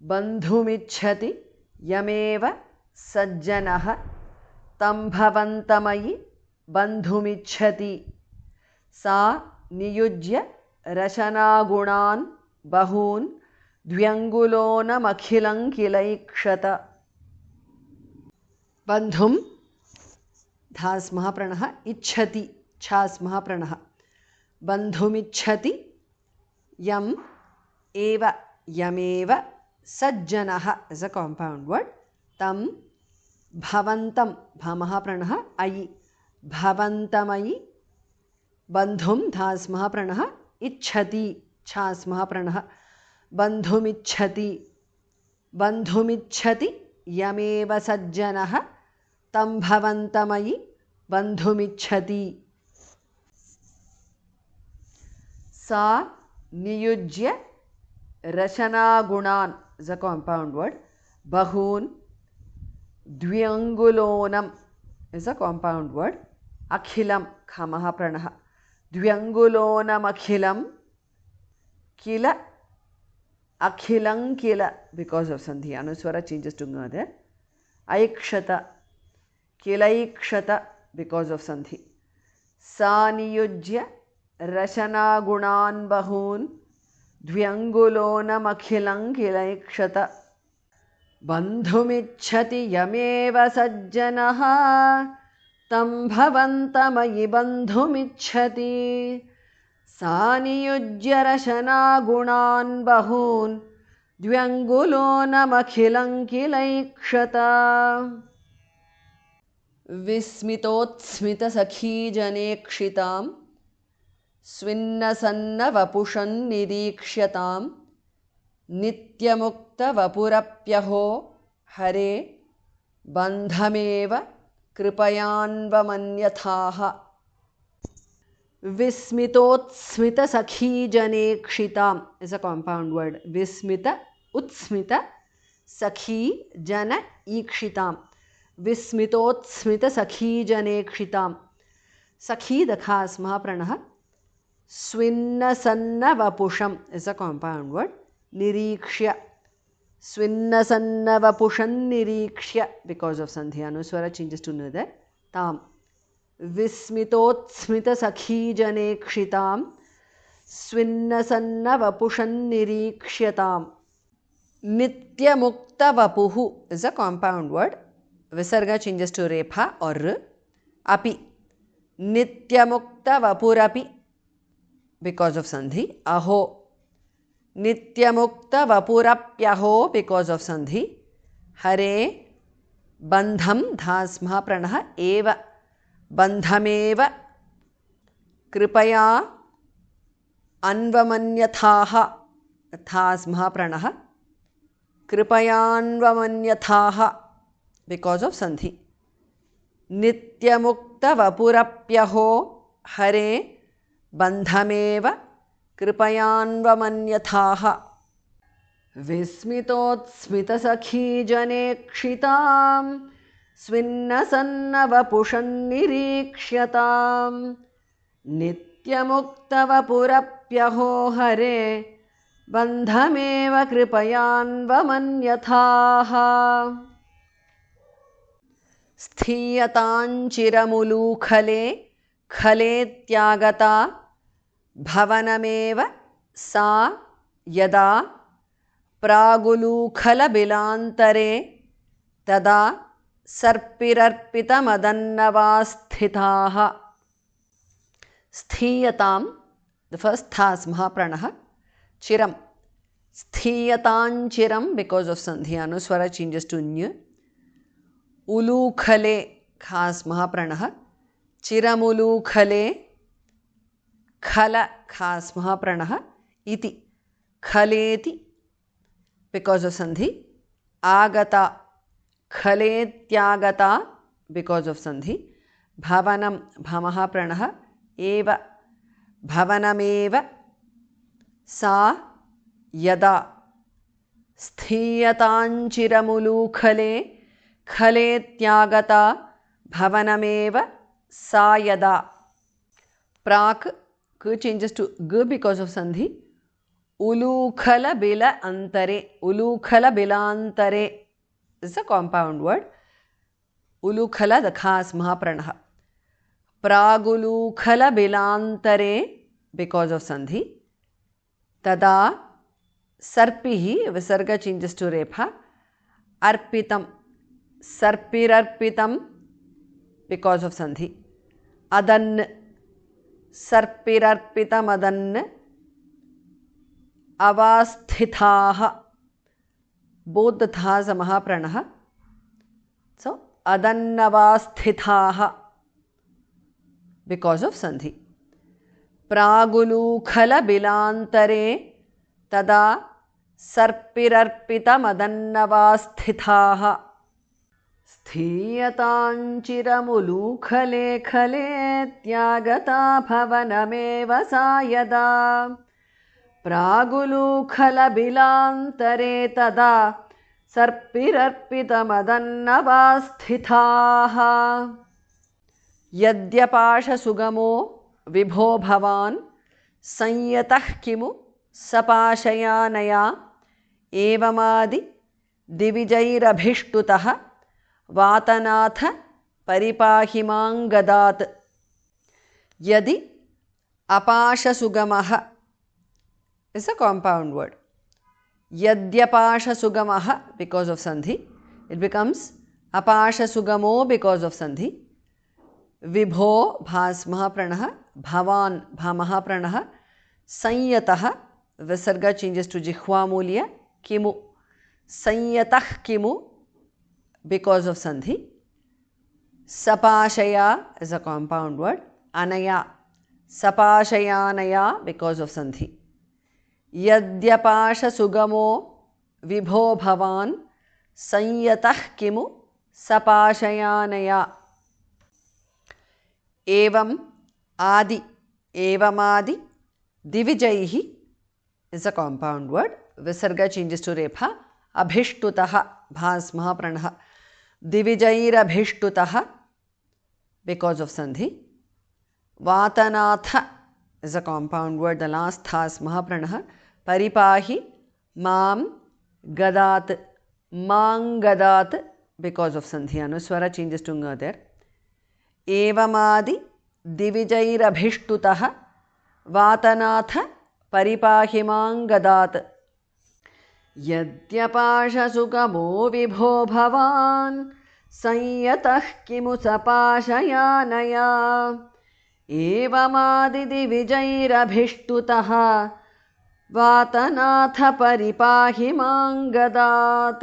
बन्धुमिच्छति यमेव सज्जनः तं भवन्तमयि बन्धुमिच्छति सा नियुज्य रशनागुणान् बहून् द्व्यङ्गुलोनमखिलं किलैक्षत बन्धुं धास् महाप्रणः इच्छति छास् महाप्रणः बन्धुमिच्छति यम एव यमेव सज्जनः इज अ कॉम्पाउंड वर्ड तं भवन्तं भमहाप्रणः अयि भवन्तमयि बन्धुं धास् महाप्रणः इच्छति छास् महाप्रणः बन्धुमिच्छति बन्धुमिच्छति यमेव सज्जनः तं भवन्तमयि बन्धुमिच्छति सा नियुज्य रशनागुणान् इज अ कॉम्पाउंड वर्ड बहून् द्व्यङ्गुलोनम् इज अ कॉम्पाउंड वर्ड अखिलं खमः प्रणः द्व्यङ्गुलोनमखिलं किल अखिलं किल बिकॉज ऑफ संधि अनुस्वर चेंजेस टू ङ there ऐक्षत किलैक्षत बिकॉज ऑफ संधि सा नियुज्य रशनागुणान् बहून् द्व्यङ्गुलोनमखिलं किलैक्षत बन्धुमिच्छति यमेव सज्जनः तं भवन्तमयि बन्धुमिच्छति सा नियुज्य रशनागुणान् बहून् द्व्यङ्गुलोनमखिलं किलैक्षत विस्मितोत्स्मितसखीजनेक्षितां स्विन्नसन्नवपुषन्निरीक्ष्यतां नित्यमुक्तवपुरप्यहो हरे बन्धमेव कृपयान्वमन्यथाः विस्मितोत्स्मितसखीजनेक्षिताम् इज अ कॉम्पाउंड वर्ड विस्मित उत्स्मित सखी जन ईक्षितां विस्मितोत्स्मितसखीजनेक्षितां सखी दखास् महाप्रणः स्विन्नसन्नवपुषम् इज अ कॉम्पाउंड वर्ड निरीक्ष्य स्विन्नसन्नवपुषन्निरीक्ष्य बिकॉज ऑफ संधि अनुस्वर चेंजेस टू नुदर ताम विस्मितोत्स्मितसखीजनेक्षितां स्विन्नसन्नवपुषन्निरीक्ष्यतां नित्यमुक्तवपुः इज अ कॉम्पाउंड वर्ड विसर्ग चेंजेस टू रेफा और अपि नित्यमुक्तवपुरपि बिकॉज ऑफ संधि अहो नित्यमुक्तवपुरप्यहो बिकॉज ऑफ संधि हरे बन्धं धास् महाप्रणः एव बन्धमेव कृपया अन्वमन्यथाः थास् महाप्रणः कृपयान्वमन्यथाः बिकॉज ऑफ संधि नित्यमुक्तवपुरप्यहो हरे बन्धमेव कृपयान्वमन्यथाः विस्मितोत्स्मितसखीजनेक्षितां स्विन्नसन्नवपुषन्निरीक्ष्यतां नित्यमुक्तवपुरप्यहो हरे बन्धमेव कृपयान्वमन्यथाः स्थीयताञ्चिरमुलूखले खलेत्यागता भवनमेव सा यदा प्रागुलूखलबिलान्तरे तदा सर्पिरर्पितमदन्नवास्थिताः स्थीयतां द फर्स्ट थास् महाप्रणः चिरं स्थीयताञ्चिरं बिकॉज ऑफ संधि अनुस्वर चेंजेस टू न्य उलूखले खास् महाप्रणः चिरमुलूखले खल खास् महाप्रणः इति खलेति बिकॉज ऑफ संधि आगता खलेत्यागता बिकॉज ऑफ संधि भवनं भमः प्रणः एव भवनमेव सा यदा स्थीयताञ्चिरमुलूखले खलेत्यागता भवनमेव सा यदा प्राक् क changes to g because of sandhi उलूखलबिल अंतरे. उलूखलबिलांतरे is a compound word. Ulukhala, the khas mahapranah. Pragulukhalbilantare, because of sandhi. Tada sarpihi, visarga changes to repha. Arpitam, sarpirarpitam, because of sandhi. Adan, sarpirarpitam adan. Avasthithaha, both the thas are mahapranah. So, adannavasthithaha, because of sandhi. Pragulukhala bilantare tada sarpirarpitam adannavasthithaha. Sthiyatanchiramulukhale khale tyagata bhavanameva sayada. Pragulukhalbilantare tada sarpirarpitamadannavasthithaha. Yadyapasha sugamo vibho bhavan sanyatah kimu sapashayanaya evamadi divijairabhishtutah vatanatha paripahimangadat. Yadi apasha sugamaha is a compound word. Yadyapasha sugamaha, because of sandhi, it becomes apasha sugamo because of sandhi. Vibho, bhas mahapranah, bhavan, bha mahapranah, sanyatah, visarga changes to jihva mulya, kimu, sanyatah kimu, because of sandhi. Sapashaya is a compound word. Anaya, sapashayanaya, because of sandhi. Yadyapasha sugamo vibho bhavan sanyatah kimu sapashayanaya. Evam adi, evamadi, divijaihi is a compound word. Visarga changes to repha. Abhishtutaha, bhas mahapranah. Divijairabhishtutaha, because of sandhi. Vatanatha is a compound word. The last thas mahapranah. Paripahi, mam, gadat, mangadat, because of sandhi. Anuswara changes to nga there. Evamadi divijairabhishtutaha vatanatha paripahimangadat. Yadyapasha sugamo vibho bhavan sanyatah kimu sapashayanaya evamadi divijairabhishtutaha vatanatha paripahimangadat.